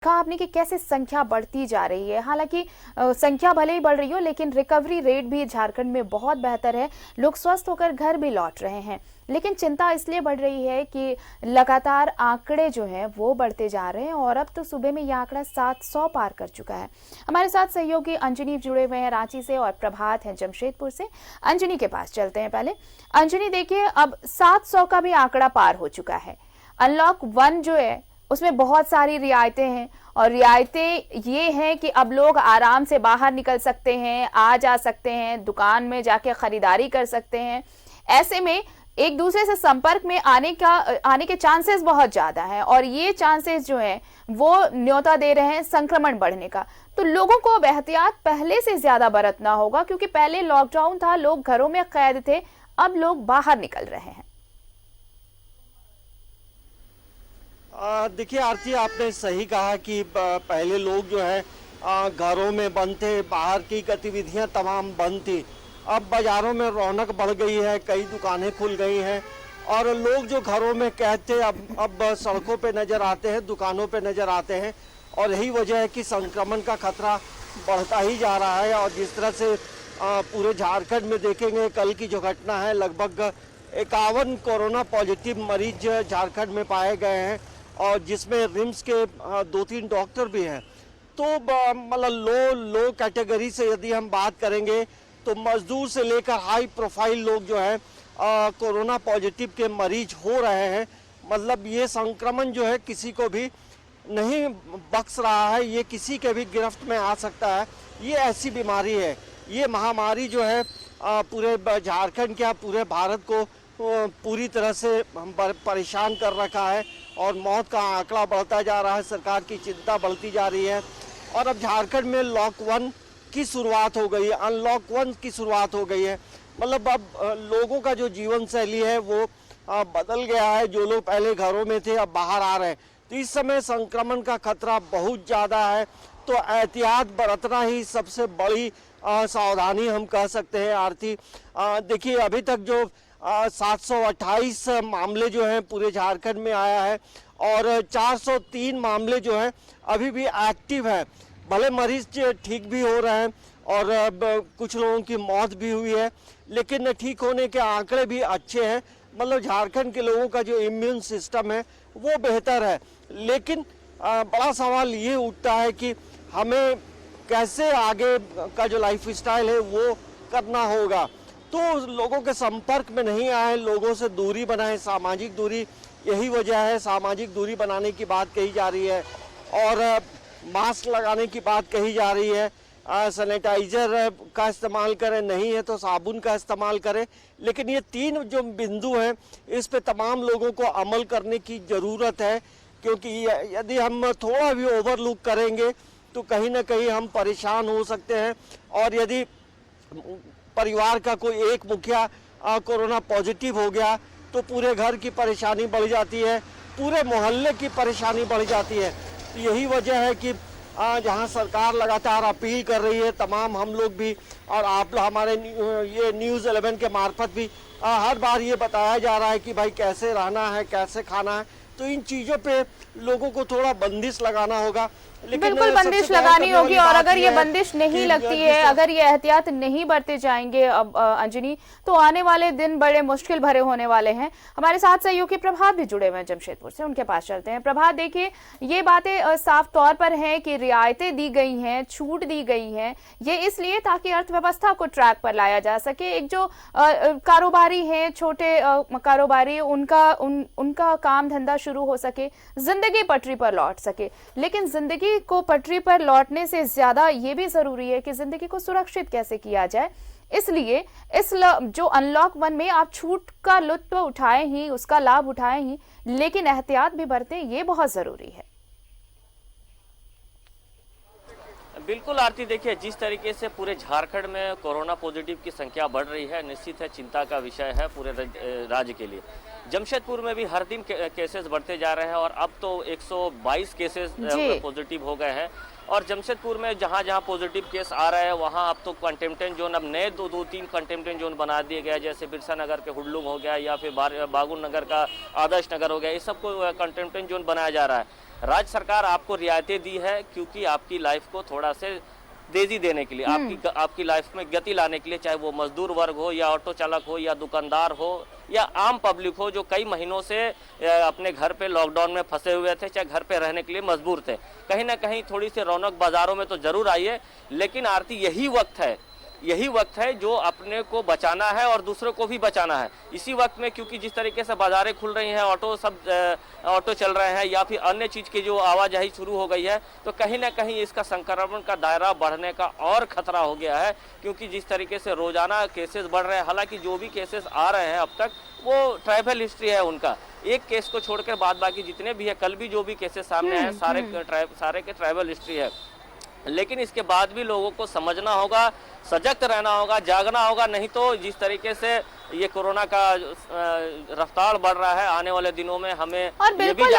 कहा आपने कि कैसे संख्या बढ़ती जा रही है। हालांकि संख्या भले ही बढ़ रही हो, लेकिन रिकवरी रेट भी झारखंड में बहुत बेहतर है। लोग स्वस्थ होकर घर भी लौट रहे हैं। लेकिन चिंता इसलिए बढ़ रही है कि लगातार आंकड़े जो हैं वो बढ़ते जा रहे हैं और अब तो सुबह में यह आंकड़ा 700 पार कर चुका है। हमारे साथ सहयोगी अंजनी जुड़े हुए हैं रांची से और प्रभात है जमशेदपुर से। अंजनी के पास चलते हैं पहले। अंजनी, देखिए अब 700 का भी आंकड़ा पार हो चुका है। अनलॉक 1 जो है उसमें बहुत सारी रियायतें हैं और रियायतें ये हैं कि अब लोग आराम से बाहर निकल सकते हैं, आ जा सकते हैं, दुकान में जाके खरीदारी कर सकते हैं। ऐसे में एक दूसरे से संपर्क में आने के चांसेस बहुत ज्यादा हैं और ये चांसेस जो हैं वो न्योता दे रहे हैं संक्रमण बढ़ने का। तो लोगों को अब एहतियात पहले से ज्यादा बरतना होगा, क्योंकि पहले लॉकडाउन था, लोग घरों में कैद थे, अब लोग बाहर निकल रहे हैं। देखिए आरती, आपने सही कहा कि पहले लोग जो है घरों में बंद थे, बाहर की गतिविधियां तमाम बंद थी। अब बाजारों में रौनक बढ़ गई है, कई दुकानें खुल गई हैं और लोग जो घरों में कैद थे अब सड़कों पे नज़र आते हैं, दुकानों पे नज़र आते हैं। और यही वजह है कि संक्रमण का खतरा बढ़ता ही जा रहा है। और जिस तरह से पूरे झारखंड में देखेंगे, कल की जो घटना है, लगभग 51 कोरोना पॉजिटिव मरीज झारखंड में पाए गए हैं और जिसमें रिम्स के 2-3 डॉक्टर भी हैं। तो मतलब लो कैटेगरी से यदि हम बात करेंगे तो मजदूर से लेकर हाई प्रोफाइल लोग जो है कोरोना पॉजिटिव के मरीज हो रहे हैं। मतलब ये संक्रमण जो है किसी को भी नहीं बख्श रहा है, ये किसी के भी गिरफ्त में आ सकता है। ये ऐसी बीमारी है, ये महामारी जो है पूरे झारखंड क्या पूरे भारत को पूरी तरह से परेशान कर रखा है और मौत का आंकड़ा बढ़ता जा रहा है। सरकार की चिंता बढ़ती जा रही है और अब झारखंड में लॉक 1 की शुरुआत हो गई है, अनलॉक 1 की शुरुआत हो गई है। मतलब अब लोगों का जो जीवन शैली है वो बदल गया है। जो लोग पहले घरों में थे अब बाहर आ रहे हैं। तो इस समय संक्रमण का खतरा बहुत ज़्यादा है, तो एहतियात बरतना ही सबसे बड़ी सावधानी हम कह सकते हैं। आरती, देखिए अभी तक जो 728 मामले जो हैं पूरे झारखंड में आया है और 403 मामले जो हैं अभी भी एक्टिव है। भले मरीज ठीक भी हो रहे हैं और कुछ लोगों की मौत भी हुई है, लेकिन ठीक होने के आंकड़े भी अच्छे हैं। मतलब झारखंड के लोगों का जो इम्यून सिस्टम है वो बेहतर है। लेकिन बड़ा सवाल ये उठता है कि हमें कैसे आगे का जो लाइफ स्टाइल है वो करना होगा। तो लोगों के संपर्क में नहीं आए, लोगों से दूरी बनाए, सामाजिक दूरी, यही वजह है। सामाजिक दूरी बनाने की बात कही जा रही है और मास्क लगाने की बात कही जा रही है। सैनिटाइजर का इस्तेमाल करें, नहीं है तो साबुन का इस्तेमाल करें। लेकिन ये 3 जो बिंदु हैं इस पे तमाम लोगों को अमल करने की ज़रूरत है, क्योंकि यदि हम थोड़ा भी ओवरलुक करेंगे तो कहीं ना कहीं हम परेशान हो सकते हैं। और यदि परिवार का कोई एक मुखिया कोरोना पॉजिटिव हो गया तो पूरे घर की परेशानी बढ़ जाती है, पूरे मोहल्ले की परेशानी बढ़ जाती है। तो यही वजह है कि जहां सरकार लगातार अपील कर रही है, तमाम हम लोग भी और आप हमारे ये न्यूज़ 11 के मार्फत भी हर बार ये बताया जा रहा है कि भाई कैसे रहना है, कैसे खाना है। तो इन चीज़ों पे लोगों को थोड़ा बंदिश लगाना होगा। बिल्कुल बंदिश लगानी होगी और अगर ये बंदिश नहीं लगती है, अगर ये एहतियात नहीं बरते जाएंगे अब अंजनी, तो आने वाले दिन बड़े मुश्किल भरे होने वाले हैं। हमारे साथ सहयोगी प्रभात भी जुड़े हुए हैं जमशेदपुर से, उनके पास चलते हैं। प्रभात, देखिए ये बातें साफ तौर पर हैं कि रियायतें दी गई हैं, छूट दी गई हैं, ये इसलिए ताकि अर्थव्यवस्था को ट्रैक पर लाया जा सके। एक जो कारोबारी हैं, छोटे कारोबारी, उनका काम धंधा शुरू हो सके, जिंदगी पटरी पर लौट सके। लेकिन जिंदगी को पटरी पर लौटने से ज्यादा ये भी जरूरी है कि जिंदगी को सुरक्षित कैसे किया जाए। इसलिए जो अनलॉक 1 में आप छूट का लुत्फ उठाए ही, उसका लाभ उठाए ही, लेकिन एहतियात भी बरतें, ये बहुत जरूरी है। बिल्कुल आरती, देखिए जिस तरीके से पूरे झारखंड में कोरोना पॉजिटिव की संख्या बढ़ रही है, निश्चित है चिंता का विषय है पूरे राज्य के लिए। जमशेदपुर में भी हर दिन केसेस बढ़ते जा रहे हैं और अब तो 122 केसेस पॉजिटिव हो गए हैं। और जमशेदपुर में जहां जहां पॉजिटिव केस आ रहे हैं वहां अब तो कंटेनमेंट जोन, अब नए 2-3 कंटेनमेंट जोन बना दिए गए, जैसे बिरसा नगर के हुडलुम हो गया या फिर बागुन नगर का आदर्श नगर हो गया। इस सबको कंटेनमेंट जोन बनाया जा रहा है। राज्य सरकार आपको रियायतें दी है क्योंकि आपकी लाइफ को थोड़ा से तेजी देने के लिए, आपकी लाइफ में गति लाने के लिए, चाहे वो मजदूर वर्ग हो या ऑटो चालक हो या दुकानदार हो या आम पब्लिक हो जो कई महीनों से अपने घर पे लॉकडाउन में फंसे हुए थे, चाहे घर पे रहने के लिए मजबूर थे। कहीं ना कहीं थोड़ी सी रौनक बाजारों में तो जरूर आई है, लेकिन आरती यही वक्त है जो अपने को बचाना है और दूसरों को भी बचाना है। इसी वक्त में क्योंकि जिस तरीके से बाजारें खुल रही हैं, ऑटो चल रहे हैं या फिर अन्य चीज़ की जो आवाजाही शुरू हो गई है, तो कहीं ना कहीं इसका संक्रमण का दायरा बढ़ने का और खतरा हो गया है। क्योंकि जिस तरीके से रोजाना केसेस बढ़ रहे हैं, हालांकि जो भी केसेस आ रहे हैं अब तक वो ट्राइबल हिस्ट्री है उनका, एक केस को छोड़कर बाद बाकी जितने भी है, कल भी जो भी केसेस सामने आए सारे के ट्राइबल हिस्ट्री है। लेकिन इसके बाद भी लोगों को समझना होगा, सजग रहना होगा, जागना होगा, नहीं तो जिस तरीके से ये कोरोना का रफ्तार बढ़ रहा है, आने वाले दिनों में हमें और बिल्कुल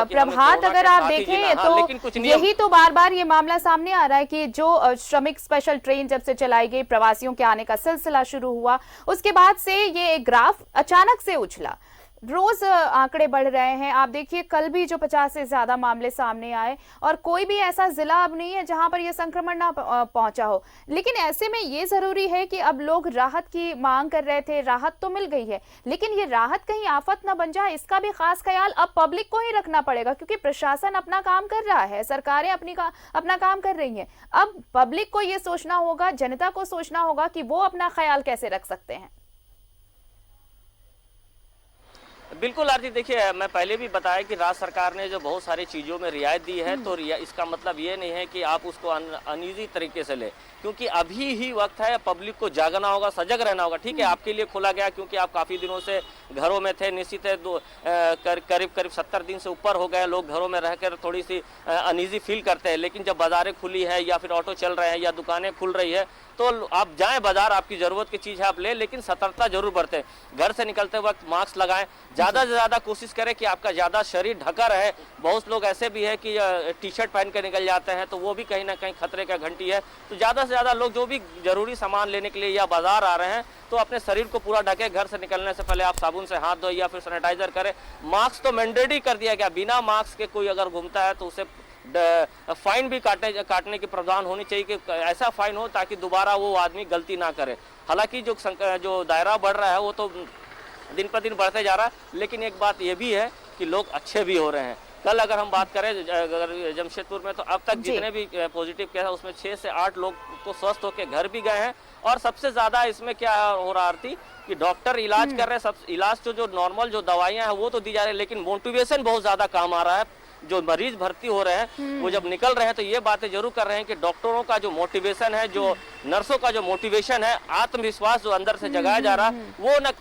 प्रभात अगर आप देखें तो यही तो बार बार ये मामला सामने आ रहा है कि जो श्रमिक स्पेशल ट्रेन जब से चलाई गई, प्रवासियों के आने का सिलसिला शुरू हुआ, उसके बाद से ये ग्राफ अचानक से उछला। रोज आंकड़े बढ़ रहे हैं। आप देखिए कल भी जो 50 से ज्यादा मामले सामने आए और कोई भी ऐसा जिला अब नहीं है जहां पर यह संक्रमण ना पहुंचा हो। लेकिन ऐसे में ये जरूरी है कि अब लोग राहत की मांग कर रहे थे, राहत तो मिल गई है, लेकिन ये राहत कहीं आफत ना बन जाए, इसका भी खास ख्याल अब पब्लिक को ही रखना पड़ेगा, क्योंकि प्रशासन अपना काम कर रहा है, सरकारें अपना काम कर रही हैं। अब पब्लिक को ये सोचना होगा, जनता को सोचना होगा कि वो अपना ख्याल कैसे रख सकते हैं। बिल्कुल आरती, देखिए मैं पहले भी बताया कि राज्य सरकार ने जो बहुत सारी चीज़ों में रियायत दी है, तो इसका मतलब ये नहीं है कि आप उसको अनईजी तरीके से ले, क्योंकि अभी ही वक्त है, पब्लिक को जागना होगा, सजग रहना होगा। ठीक है, आपके लिए खोला गया क्योंकि आप काफ़ी दिनों से घरों में थे, निश्चित है करीब 70 दिन से ऊपर हो गए लोग घरों में रहकर थोड़ी सी अनईजी फील करते हैं। लेकिन जब बाजारें खुली है या फिर ऑटो चल रहे हैं या दुकानें खुल रही है, तो आप जाएं बाजार, आपकी ज़रूरत की चीज़ है आप ले, लेकिन सतर्कता जरूर बरतें। घर से निकलते वक्त मास्क लगाएं, ज़्यादा से ज़्यादा कोशिश करें कि आपका ज़्यादा शरीर ढका रहे। बहुत लोग ऐसे भी है कि टी शर्ट पहन कर निकल जाते हैं, तो वो भी कहीं ना कहीं खतरे का घंटी है। तो ज़्यादा से ज़्यादा लोग जो भी जरूरी सामान लेने के लिए या बाजार आ रहे हैं, तो अपने शरीर को पूरा ढके। घर से निकलने से पहले आप साबुन से हाथ धोए या फिर सैनिटाइजर करें। मास्क तो मैंडेटरी कर दिया गया, बिना मास्क के कोई अगर घूमता है तो उसे फाइन भी काटने की प्रावधान होनी चाहिए कि ऐसा फाइन हो ताकि दोबारा वो आदमी गलती ना करे। हालांकि जो दायरा बढ़ रहा है वो तो दिन पर दिन बढ़ते जा रहा है, लेकिन एक बात ये भी है कि लोग अच्छे भी हो रहे हैं। कल अगर हम बात करें अगर जमशेदपुर में, तो अब तक जितने भी पॉजिटिव केस है उसमें 6 से 8 लोग तो स्वस्थ होकर घर भी गए हैं। और सबसे ज्यादा इसमें क्या हो रहा आरती कि डॉक्टर इलाज कर रहे हैं, सब इलाज जो नॉर्मल जो दवाइयां हैं वो तो दी जा रही है, लेकिन मोटिवेशन बहुत ज्यादा काम आ रहा है। जो मरीज भर्ती हो रहे हैं वो जब निकल रहे हैं तो ये बातें जरूर कर रहे हैं कि डॉक्टरों का जो मोटिवेशन है, जो नर्सों का जो मोटिवेशन है, आत्मविश्वास जो अंदर से जगाया जा रहा है,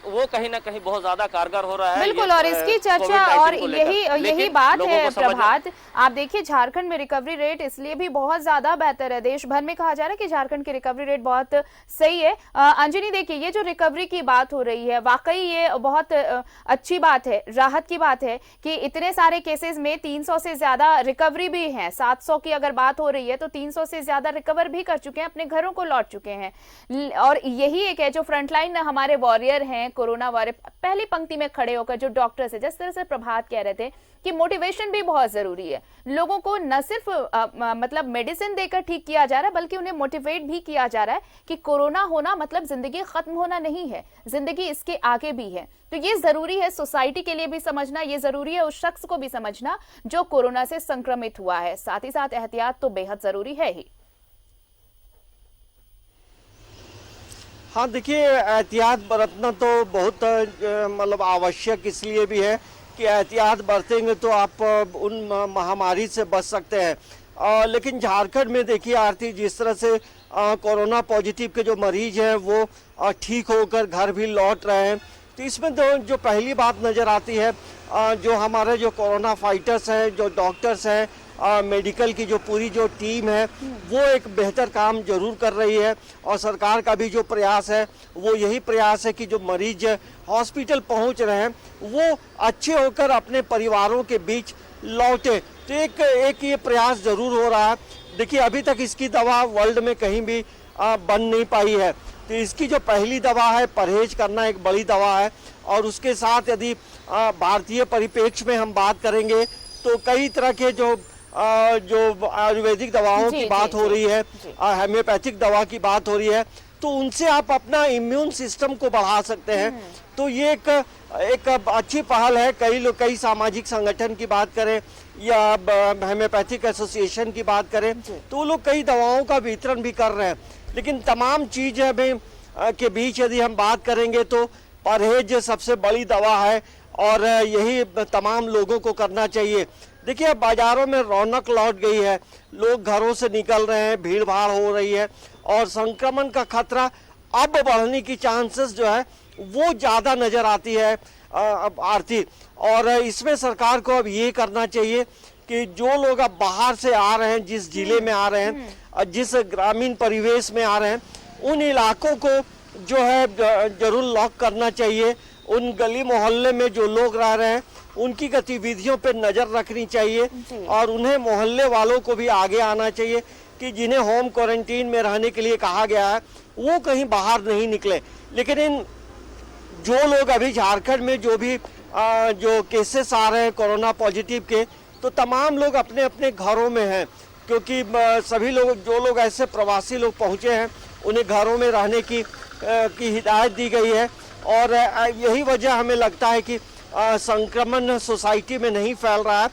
वो कहीं ना कहीं बहुत ज्यादा कारगर हो रहा है। बिल्कुल, और इसकी चर्चा और यही बात है प्रभात। आप देखिए झारखंड में रिकवरी रेट इसलिए भी बहुत ज्यादा बेहतर है, देश भर में कहा जा रहा है कि झारखंड की रिकवरी रेट बहुत सही है। अंजनी देखिए, ये जो रिकवरी की बात हो रही है, वाकई ये बहुत अच्छी बात है, राहत की बात है कि इतने सारे केसेस में 300 से ज्यादा रिकवरी भी है। 700 की अगर बात हो रही है तो 300 से ज्यादा रिकवर भी कर चुके हैं, अपने घरों को लौट चुके हैं। और यही एक है जो फ्रंटलाइन हमारे वॉरियर हैं, कोरोना वॉरियर, पहली पंक्ति में खड़े होकर जो डॉक्टर्स है, जिस तरह से प्रभात कह रहे थे कि मोटिवेशन भी बहुत जरूरी है। लोगों को न सिर्फ मतलब मेडिसिन देकर ठीक किया जा रहा है, बल्कि उन्हें मोटिवेट भी किया जा रहा है कि कोरोना होना मतलब जिंदगी खत्म होना नहीं है, जिंदगी इसके आगे भी है। तो ये जरूरी है सोसाइटी के लिए भी समझना, ये जरूरी है उस शख्स को भी समझना जो कोरोना से संक्रमित हुआ है। साथ ही साथ एहतियात तो बेहद जरूरी है ही। हाँ देखिए, एहतियात बरतना तो बहुत मतलब आवश्यक इसलिए भी है कि एहतियात बरतेंगे तो आप उन महामारी से बच सकते हैं। लेकिन झारखंड में देखिए आरती, जिस तरह से कोरोना पॉजिटिव के जो मरीज हैं वो ठीक होकर घर भी लौट रहे हैं, तो इसमें तो जो पहली बात नज़र आती है, जो हमारे जो कोरोना फाइटर्स हैं, जो डॉक्टर्स हैं, मेडिकल की जो पूरी जो टीम है, वो एक बेहतर काम जरूर कर रही है। और सरकार का भी जो प्रयास है वो यही प्रयास है कि जो मरीज हॉस्पिटल पहुंच रहे हैं वो अच्छे होकर अपने परिवारों के बीच लौटे। तो एक ये प्रयास जरूर हो रहा है। देखिए अभी तक इसकी दवा वर्ल्ड में कहीं भी बन नहीं पाई है, तो इसकी जो पहली दवा है, परहेज करना एक बड़ी दवा है। और उसके साथ यदि भारतीय परिप्रेक्ष्य में हम बात करेंगे तो कई तरह के जो आयुर्वेदिक दवाओं की बात हो रही है, होम्योपैथिक दवा की बात हो रही है, तो उनसे आप अपना इम्यून सिस्टम को बढ़ा सकते हैं। तो ये एक अच्छी पहल है। कई सामाजिक संगठन की बात करें या होम्योपैथिक एसोसिएशन की बात करें, तो वो लोग कई दवाओं का वितरण भी कर रहे हैं। लेकिन तमाम चीज़ में के बीच यदि हम बात करेंगे तो परहेज सबसे बड़ी दवा है और यही तमाम लोगों को करना चाहिए। देखिए, बाजारों में रौनक लौट गई है, लोग घरों से निकल रहे हैं, भीड़ भाड़ हो रही है और संक्रमण का खतरा अब बढ़ने की चांसेस जो है वो ज़्यादा नज़र आती है आरती। और इसमें सरकार को अब ये करना चाहिए कि जो लोग अब बाहर से आ रहे हैं, जिस जिले में आ रहे हैं और जिस ग्रामीण परिवेश में आ रहे हैं, उन इलाकों को जो है जरूर लॉक करना चाहिए। उन गली मोहल्ले में जो लोग रह रहे हैं उनकी गतिविधियों पर नज़र रखनी चाहिए और उन्हें मोहल्ले वालों को भी आगे आना चाहिए कि जिन्हें होम क्वारंटीन में रहने के लिए कहा गया है वो कहीं बाहर नहीं निकले। लेकिन इन जो लोग अभी झारखंड में जो केसेस आ रहे हैं कोरोना पॉजिटिव के, तो तमाम लोग अपने अपने घरों में हैं, क्योंकि सभी लोग जो लोग ऐसे प्रवासी लोग पहुंचे हैं उन्हें घरों में रहने की हिदायत दी गई है। और यही वजह हमें लगता है कि संक्रमण सोसाइटी में नहीं फैल रहा है।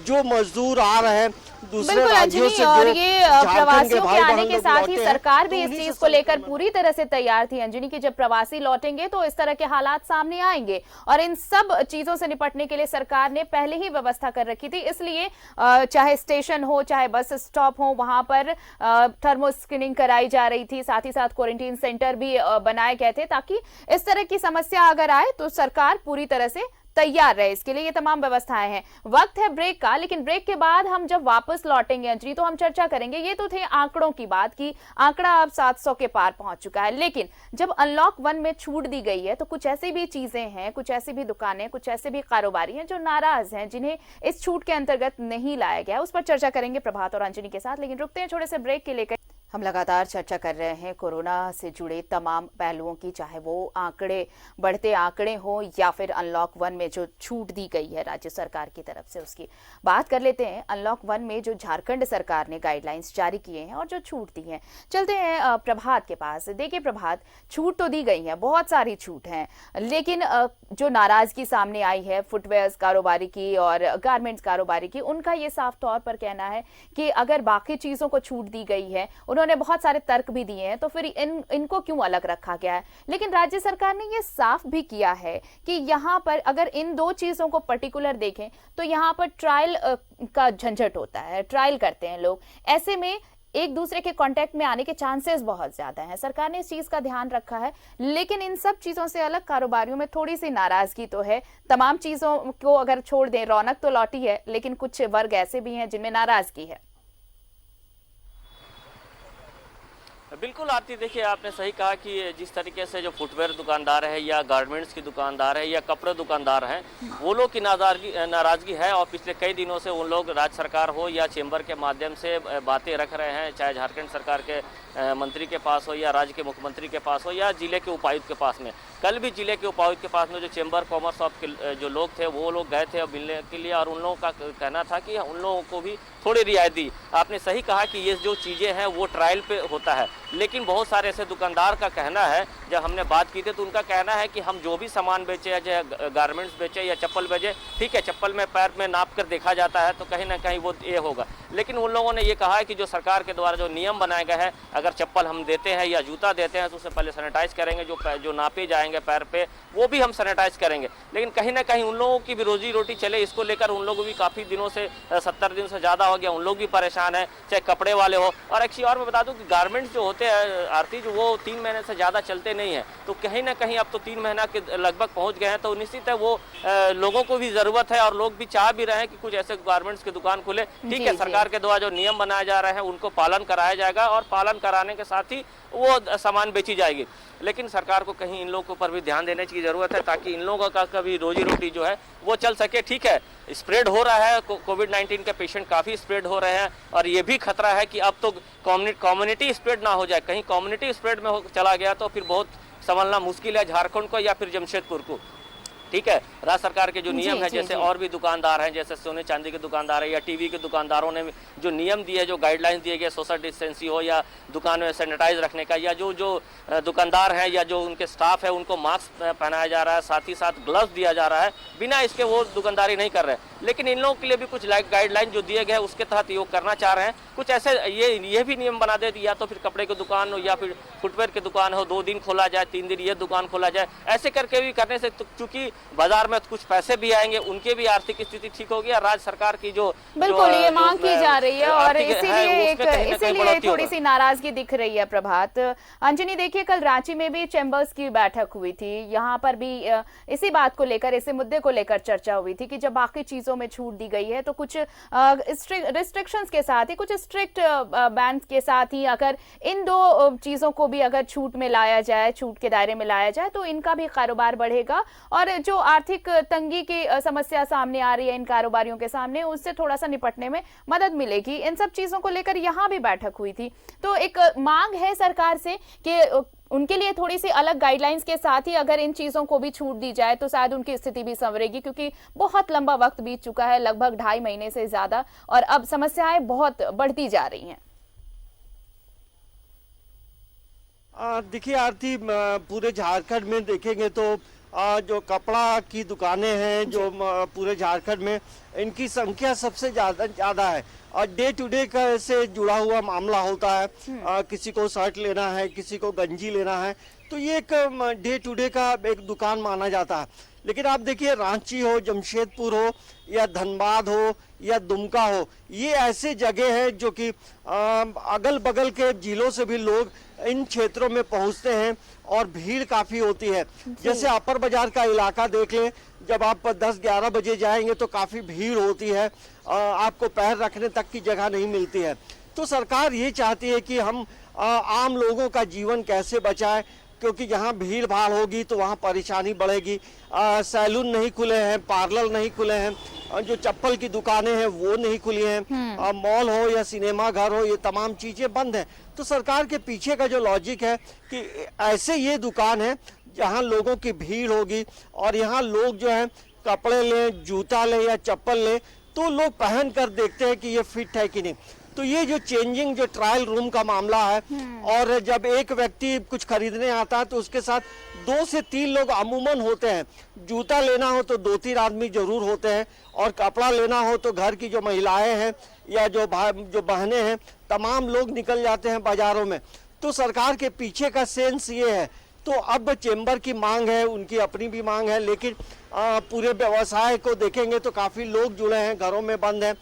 जो मजदूर आ रहे हैं दूसरे राज्यों से, और ये प्रवासियों के आने के साथ ही सरकार भी इस चीज को लेकर पूरी तरह से तैयार थी अंजनी कि जब प्रवासी लौटेंगे तो इस तरह के हालात सामने आएंगे और इन सब चीजों से निपटने के लिए सरकार ने पहले ही व्यवस्था कर रखी थी। इसलिए चाहे स्टेशन हो चाहे बस स्टॉप हो, वहां पर थर्मो स्क्रीनिंग कराई जा रही थी, साथ ही साथ क्वारंटीन सेंटर भी बनाए गए थे ताकि इस तरह की समस्या अगर आए तो सरकार पूरी तरह से तैयार रहे। इसके लिए ये तमाम व्यवस्थाएं हैं। वक्त है ब्रेक का, लेकिन ब्रेक के बाद हम जब वापस लौटेंगे अंजलि तो हम चर्चा करेंगे। ये तो थे आंकड़ों की बात की, आंकड़ा अब 700 के पार पहुंच चुका है, लेकिन जब अनलॉक 1 में छूट दी गई है तो कुछ ऐसी भी चीजें हैं, कुछ ऐसी भी दुकानें, कुछ ऐसे भी कारोबारी हैं जो नाराज हैं, जिन्हें इस छूट के अंतर्गत नहीं लाया गया। उस पर चर्चा करेंगे प्रभात और अंजनी के साथ, लेकिन रुकते हैं छोटे से ब्रेक के लेकर। हम लगातार चर्चा कर रहे हैं कोरोना से जुड़े तमाम पहलुओं की, चाहे वो बढ़ते आंकड़े हो या फिर अनलॉक 1 में जो छूट दी गई है राज्य सरकार की तरफ से, उसकी बात कर लेते हैं। अनलॉक 1 में जो झारखंड सरकार ने गाइडलाइंस जारी किए हैं और जो छूट दी है, चलते हैं प्रभात के पास। देखिए प्रभात, छूट तो दी गई है, बहुत सारी छूट है, लेकिन जो नाराजगी सामने आई है फुटवेयर्स कारोबारी की और गारमेंट्स कारोबारी की, उनका ये साफ तौर पर कहना है कि अगर बाकी चीजों को छूट दी गई है, उन्होंने बहुत सारे तर्क भी दिए हैं, तो फिर इनको क्यों अलग रखा गया है। लेकिन राज्य सरकार ने ये साफ भी किया है कि यहाँ पर अगर इन दो चीजों को पर्टिकुलर देखें तो यहाँ पर ट्रायल का झंझट होता है, ट्रायल करते हैं लोग, ऐसे में एक दूसरे के कांटेक्ट में आने के चांसेस बहुत ज्यादा हैं। सरकार ने इस चीज का ध्यान रखा है, लेकिन इन सब चीजों से अलग कारोबारियों में थोड़ी सी नाराजगी तो है। तमाम चीजों को अगर छोड़ दें, रौनक तो लौटी है, लेकिन कुछ वर्ग ऐसे भी हैं जिनमें नाराजगी है। बिल्कुल आरती, देखिए आपने सही कहा कि जिस तरीके से जो फुटवेयर दुकानदार है या गारमेंट्स की दुकानदार है या कपड़े दुकानदार हैं, वो लोग की नाराजगी है और पिछले कई दिनों से उन लोग राज्य सरकार हो या चेंबर के माध्यम से बातें रख रहे हैं, चाहे झारखंड सरकार के मंत्री के पास हो या राज्य के मुख्यमंत्री के पास हो या जिले के उपायुक्त के पास में। कल भी जिले के उपायुक्त के पास में जो चेंबर कॉमर्स ऑफ के जो लोग थे वो लोग गए थे मिलने के लिए और उन लोगों का कहना था कि उन लोगों को भी थोड़ी रियायत दी। आपने सही कहा कि ये जो चीज़ें हैं वो ट्रायल पे होता है, लेकिन बहुत सारे ऐसे दुकानदार का कहना है, जब हमने बात की थी तो उनका कहना है कि हम जो भी सामान बेचे या चाहे गारमेंट्स बेचे या चप्पल बेचे, ठीक है चप्पल में पैर में नाप कर देखा जाता है तो कहीं ना कहीं वो ये होगा, लेकिन उन लोगों ने ये कहा है कि जो सरकार के द्वारा जो नियम बनाए गए हैं, अगर चप्पल हम देते हैं या जूता देते हैं तो उससे पहले सैनिटाइज करेंगे, जो नापे जाएंगे पैर पे वो भी हम सैनिटाइज करेंगे। लेकिन कहीं ना कहीं उन लोगों की भी रोजी रोटी चले, इसको लेकर उन लोग भी काफ़ी दिनों से 70 दिन से ज़्यादा हो गया, उन लोग भी परेशान है, चाहे कपड़े वाले हो। और एक चीज़ और मैं बता दूं कि गारमेंट्स जो होते हैं आरती, जो वो 3 महीने से ज़्यादा चलते नहीं हैं, तो कहीं ना कहीं अब तो 3 महीना के लगभग पहुँच गए हैं, तो निश्चित है वो लोगों को भी ज़रूरत है और लोग भी चाह भी रहे हैं कि कुछ ऐसे गारमेंट्स की दुकान खुले। ठीक है, सरकार के द्वारा जो नियम बनाए जा रहे हैं उनको पालन कराया जाएगा और पालन कराने के साथ ही वो सामान बेची जाएगी, लेकिन सरकार को कहीं इन लोगों पर भी ध्यान देने की जरूरत है ताकि इन लोगों का कभी रोजी रोटी जो है वो चल सके। ठीक है, स्प्रेड हो रहा है, कोविड-19 के पेशेंट काफ़ी स्प्रेड हो रहे हैं और ये भी खतरा है कि अब तो कम्युनिटी स्प्रेड ना हो जाए, कहीं कम्युनिटी स्प्रेड में चला गया तो फिर बहुत संभलना मुश्किल है झारखंड को या फिर जमशेदपुर को। ठीक है, राज्य सरकार के जो नियम जी, है, जी, जैसे जी। और भी दुकानदार हैं, जैसे सोने चांदी के दुकानदार है या टीवी के दुकानदारों ने जो नियम दिए, जो गाइडलाइंस दिए गए, सोशल डिस्टेंसिंग हो या दुकान में सैनिटाइज रखने का, या जो जो दुकानदार है या जो उनके स्टाफ है उनको मास्क पहनाया जा रहा है, साथ ही साथ ग्लव्स दिया जा रहा है, बिना इसके वो दुकानदारी नहीं कर रहे। लेकिन इन लोगों के लिए भी कुछ गाइडलाइन जो दिए गए उसके तहत योग करना चाह रहे हैं। कुछ ऐसे ये भी नियम बना दे, या तो फिर कपड़े की दुकान हो या फिर फुटवेयर की दुकान हो, 2 दिन खोला जाए, 3 दिन ये दुकान खोला जाए। ऐसे करके भी करने से चूंकि बाजार में कुछ पैसे भी आएंगे, उनके भी आर्थिक स्थिति ठीक होगी और राज्य सरकार की जो बिल्कुल ये जो मांग की जा रही है और इसीलिए इसीलिए थोड़ी सी नाराजगी दिख रही है। प्रभात, अंजनी, देखिए कल रांची में भी चैम्बर्स की बैठक हुई थी, यहाँ पर भी इसी बात को लेकर, इसी मुद्दे को लेकर चर्चा हुई थी कि जब बाकी चीजों में छूट दी गई है तो कुछ रिस्ट्रिक्शंस के साथ ही, कुछ स्ट्रिक्ट बैन के साथ ही अगर इन दो चीजों को भी अगर छूट में लाया जाए, छूट के दायरे में लाया जाए तो इनका भी कारोबार बढ़ेगा और जो आर्थिक तंगी की समस्या सामने आ रही है इन कारोबारियों के सामने, उससे थोड़ा सा निपटने में मदद मिलेगी। इन सब चीजों को लेकर यहाँ भी बैठक हुई थी। तो एक मांग है सरकार से कि उनके लिए थोड़ी सी अलग गाइडलाइंस के साथ ही अगर इन चीजों को भी छूट दी जाए तो शायद उनकी स्थिति भी संवरेगी, क्योंकि बहुत लंबा वक्त बीत चुका है, लगभग 2.5 महीने से ज्यादा, और अब समस्याएं बहुत बढ़ती जा रही हैं। देखिए आरती, पूरे झारखंड में देखेंगे तो जो कपड़ा की दुकानें हैं जो पूरे झारखंड में, इनकी संख्या सबसे ज्यादा है और डे टू डे का से जुड़ा हुआ मामला होता है। किसी को शर्ट लेना है, किसी को गंजी लेना है, तो ये एक डे टू डे का एक दुकान माना जाता है। लेकिन आप देखिए रांची हो, जमशेदपुर हो या धनबाद हो या दुमका हो, ये ऐसे जगह हैं जो कि अगल बगल के जिलों से भी लोग इन क्षेत्रों में पहुंचते हैं और भीड़ काफी होती है। जैसे अपर बाजार का इलाका देख लें, जब आप 10-11 बजे जाएंगे तो काफी भीड़ होती है, आपको पैर रखने तक की जगह नहीं मिलती है। तो सरकार ये चाहती है कि हम आम लोगों का जीवन कैसे बचाएं, क्योंकि जहाँ भीड़ भाड़ होगी तो वहाँ परेशानी बढ़ेगी। सैलून नहीं खुले हैं, पार्लर नहीं खुले हैं, जो चप्पल की दुकानें हैं वो नहीं खुली हैं, मॉल हो या सिनेमा घर हो, ये तमाम चीजें बंद हैं। तो सरकार के पीछे का जो लॉजिक है कि ऐसे ये दुकान है जहाँ लोगों की भीड़ होगी और यहाँ लोग जो है कपड़े लें, जूता लें या चप्पल लें तो लोग पहन कर देखते हैं कि ये फिट है कि नहीं। तो ये जो चेंजिंग, जो ट्रायल रूम का मामला है, और जब एक व्यक्ति कुछ खरीदने आता है तो उसके साथ 2 से 3 लोग अमूमन होते हैं। जूता लेना हो तो 2-3 आदमी जरूर होते हैं और कपड़ा लेना हो तो घर की जो महिलाएं हैं या जो बहनें हैं, तमाम लोग निकल जाते हैं बाजारों में। तो सरकार के पीछे का सेंस ये है। तो अब चेंबर की मांग है, उनकी अपनी भी मांग है, लेकिन पूरे व्यवसाय को देखेंगे तो काफी लोग जुड़े हैं, घरों में बंद हैं।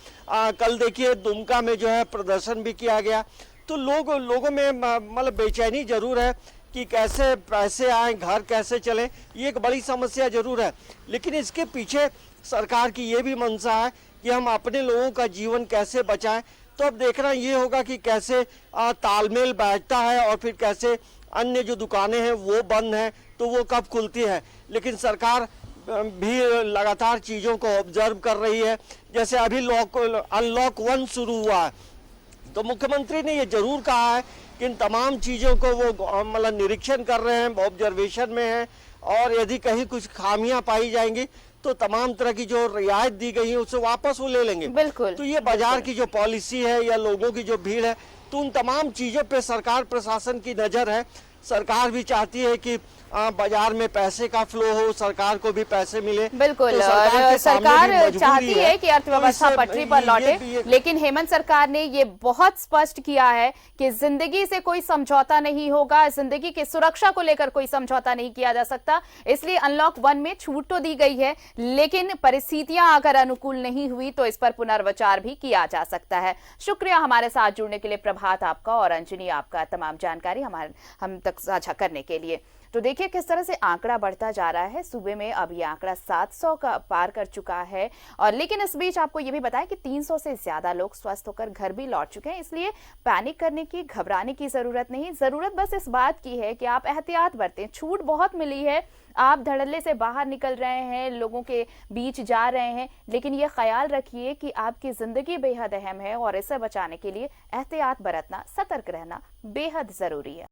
कल देखिए दुमका में जो है प्रदर्शन भी किया गया, तो लोगों में मतलब बेचैनी जरूर है कि कैसे पैसे आए, घर कैसे चले, ये एक बड़ी समस्या जरूर है। लेकिन इसके पीछे सरकार की ये भी मंशा है कि हम अपने लोगों का जीवन कैसे बचाएं। तो अब देखना ये होगा कि कैसे तालमेल बैठता है और फिर कैसे अन्य जो दुकानें हैं वो बंद हैं तो वो कब खुलती है। लेकिन सरकार भी लगातार चीजों को ऑब्जर्व कर रही है। जैसे अभी अनलॉक 1 शुरू हुआ है तो मुख्यमंत्री ने ये जरूर कहा है कि इन तमाम चीजों को वो मतलब निरीक्षण कर रहे हैं, ऑब्जर्वेशन में है, और यदि कहीं कुछ खामियां पाई जाएंगी तो तमाम तरह की जो रियायत दी गई है उसे वापस वो ले लेंगे। बिल्कुल। तो ये बाजार की जो पॉलिसी है या लोगों की जो भीड़ है, तो उन तमाम चीजों पे सरकार प्रशासन की नजर है। सरकार भी चाहती है कि बाजार में पैसे का फ्लो हो, सरकार को भी पैसे मिले। बिल्कुल, तो और सरकार चाहती है कि अर्थव्यवस्था तो पटरी पर लौटे, लेकिन हेमंत सरकार ने ये बहुत स्पष्ट किया है कि जिंदगी से कोई समझौता नहीं होगा, जिंदगी की सुरक्षा को लेकर कोई समझौता नहीं किया जा सकता। इसलिए अनलॉक 1 में छूट तो दी गई है, लेकिन परिस्थितियां अगर अनुकूल नहीं हुई तो इस पर पुनर्विचार भी किया जा सकता है। शुक्रिया हमारे साथ जुड़ने के लिए प्रभात आपका, और अंजनी आपका तमाम जानकारी हम तक साझा करने के लिए। तो देखिए किस तरह से आंकड़ा बढ़ता जा रहा है। सूबे में अब ये आंकड़ा 700 का पार कर चुका है, और लेकिन इस बीच आपको ये भी बताया कि 300 से ज्यादा लोग स्वस्थ होकर घर भी लौट चुके हैं। इसलिए पैनिक करने की, घबराने की जरूरत नहीं। जरूरत बस इस बात की है कि आप एहतियात बरतें। छूट बहुत मिली है, आप धड़ल्ले से बाहर निकल रहे हैं, लोगों के बीच जा रहे हैं, लेकिन ये ख्याल रखिए कि आपकी जिंदगी बेहद अहम है और इसे बचाने के लिए एहतियात बरतना, सतर्क रहना बेहद जरूरी है।